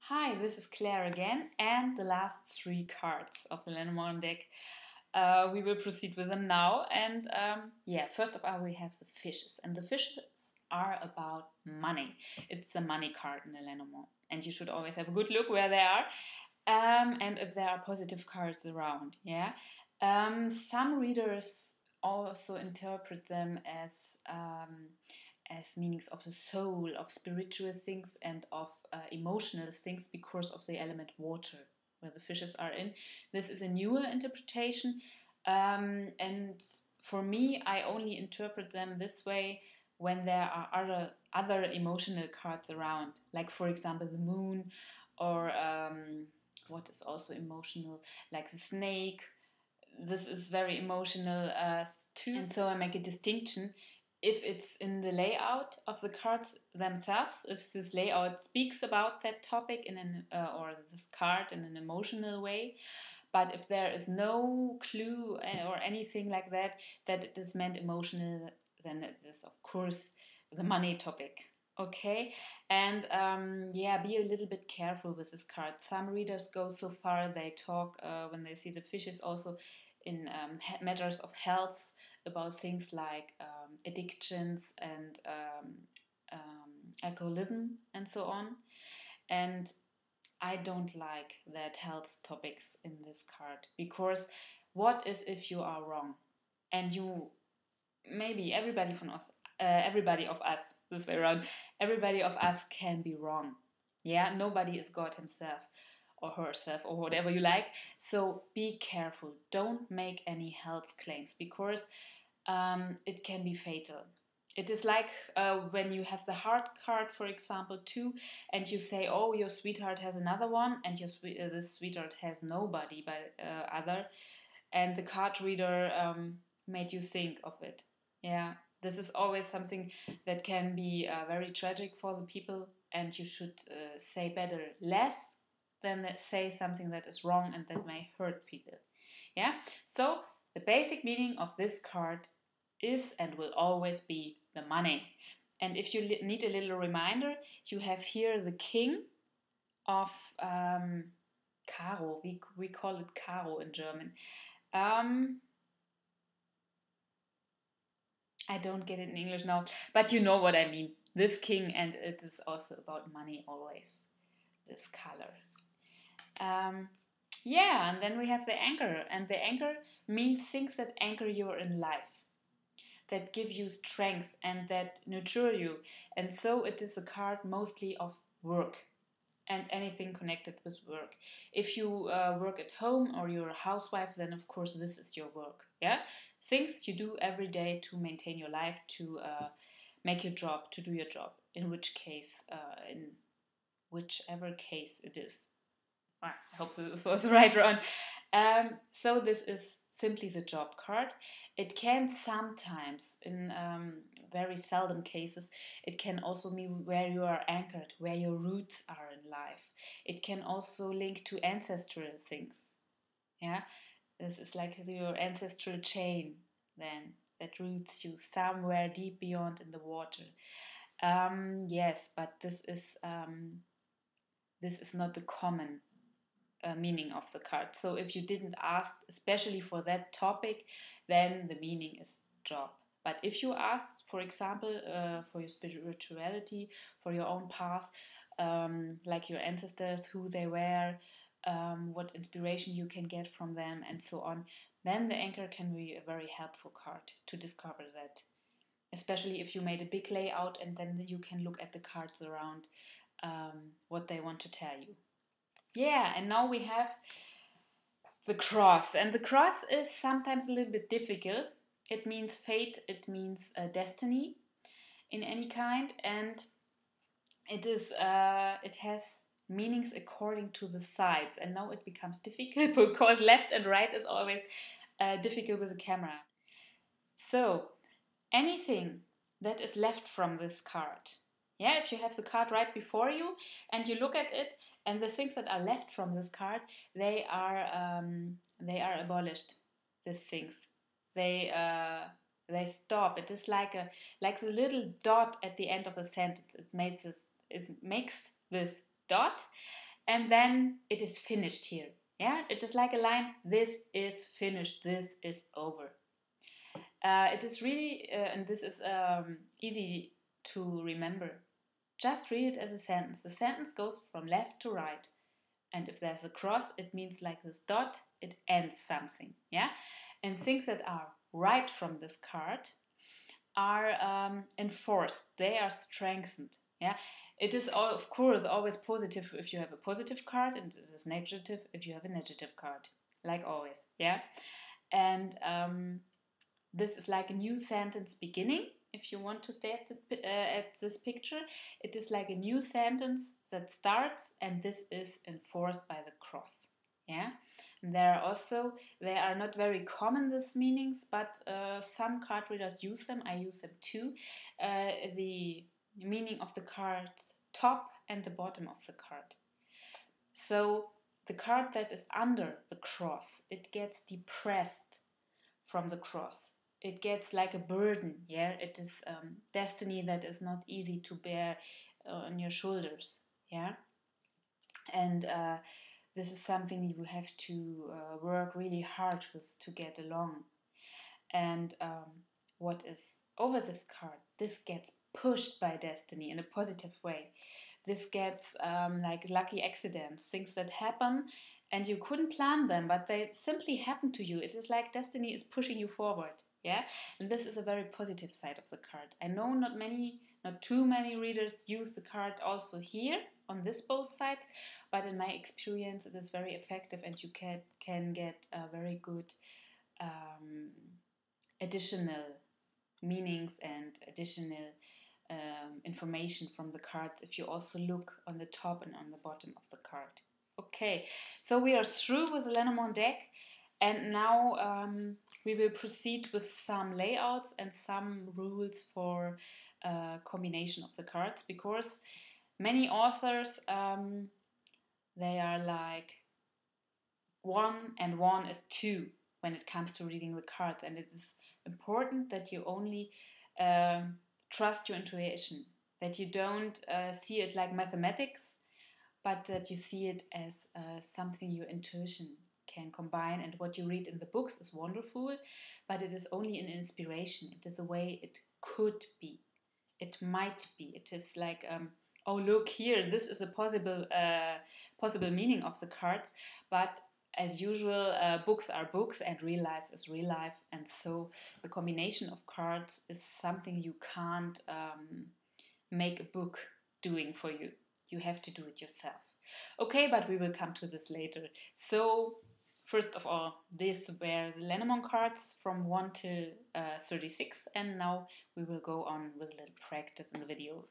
Hi, this is Claire again, and the last three cards of the Lenormand deck. We will proceed with them now. And first of all, we have the fishes, and the fishes are about money. It's a money card in the Lenormand, and you should always have a good look where they are, and if there are positive cards around. Some readers also interpret them as meanings of the soul, of spiritual things, and of emotional things because of the element water, where the fishes are in. This is a newer interpretation, and for me, I only interpret them this way when there are other emotional cards around, like for example the moon, or what is also emotional, like the snake. This is very emotional too, and so I make a distinction if it's in the layout of the cards themselves, if this layout speaks about that topic in an or this card in an emotional way. But if there is no clue or anything like that it is meant emotional, then it is of course the money topic. Okay, and be a little bit careful with this card. Some readers go so far they talk when they see the fishes also in matters of health, about things like addictions and alcoholism and so on. And I don't like that health topics in this card, because what is if you are wrong? And you, maybe everybody of us, this way around, everybody of us can be wrong. Yeah, nobody is God himself or herself or whatever you like. So be careful. Don't make any health claims, because it can be fatal. It is like when you have the heart card, for example, too, and you say, "Oh, your sweetheart has another one," and this sweetheart has nobody but other, and the card reader made you think of it. Yeah, this is always something that can be very tragic for the people, and you should say better less than say something that is wrong and that may hurt people. Yeah, so the basic meaning of this card is and will always be the money. And if you need a little reminder, you have here the king of Karo. We call it Karo in German. I don't get it in English now, but you know what I mean. This king, and it is also about money always. This color. And then we have the anchor, and the anchor means things that anchor you in life, that give you strength and that nurture you. And so it is a card mostly of work and anything connected with work. If you work at home or you're a housewife, then of course this is your work. Yeah, things you do every day to maintain your life, to make your job, to do your job. In whichever case it is. I hope it was the right one. So this is simply the job card. It can sometimes, in very seldom cases, it can also mean where you are anchored, where your roots are in life. It can also link to ancestral things. Yeah, this is like your ancestral chain then that roots you somewhere deep beyond in the water. Yes, but this is not the common meaning of the card. So if you didn't ask especially for that topic, then the meaning is job. But if you ask, for example, for your spirituality, for your own past, like your ancestors, who they were, what inspiration you can get from them, and so on, then the anchor can be a very helpful card to discover that. Especially if you made a big layout and then you can look at the cards around, what they want to tell you. Yeah, and now we have the cross. And the cross is sometimes a little bit difficult. It means fate, it means destiny in any kind, and it has meanings according to the sides. And now it becomes difficult because left and right is always difficult with a camera. So anything that is left from this card. Yeah, if you have the card right before you and you look at it, and the things that are left from this card, they are abolished. These things, they stop. It is like the little dot at the end of a sentence. It makes this dot, and then it is finished here. Yeah, it is like a line, this is finished, this is over. It is really, and this is easy to remember. Just read it as a sentence. The sentence goes from left to right. And if there's a cross, it means like this dot, it ends something. Yeah? And things that are right from this card are enforced. They are strengthened. Yeah? It is, of course, always positive if you have a positive card, and it is negative if you have a negative card. Like always. Yeah? And this is like a new sentence beginning. If you want to stay at this picture, it is like a new sentence that starts, and this is enforced by the cross. Yeah, and they are not very common, these meanings, but some card readers use them. I use them too. The meaning of the card's top and the bottom of the card. So the card that is under the cross, it gets depressed from the cross. It gets like a burden. Yeah, it is destiny that is not easy to bear on your shoulders. Yeah, and this is something you have to work really hard with to get along. And what is over this card? This gets pushed by destiny in a positive way. This gets like lucky accidents, things that happen and you couldn't plan them, but they simply happen to you. It is like destiny is pushing you forward. Yeah, and this is a very positive side of the card. I know not too many readers use the card also here on this both sides, but in my experience, it is very effective, and you can get a very good additional meanings and additional information from the cards if you also look on the top and on the bottom of the card. Okay, so we are through with the Lenormand deck, and now we will proceed with some layouts and some rules for combination of the cards, because many authors they are like 1 and 1 is 2 when it comes to reading the cards, and it is important that you only trust your intuition, that you don't see it like mathematics, but that you see it as something your intuition can combine. And what you read in the books is wonderful, but it is only an inspiration. It is a way it could be. It might be. It is like, oh, look here, this is a possible meaning of the cards, but as usual, books are books and real life is real life, and so the combination of cards is something you can't make a book doing for you. You have to do it yourself. Okay, but we will come to this later. So first of all, these were the Lenormand cards from 1 to 36, and now we will go on with a little practice in the videos.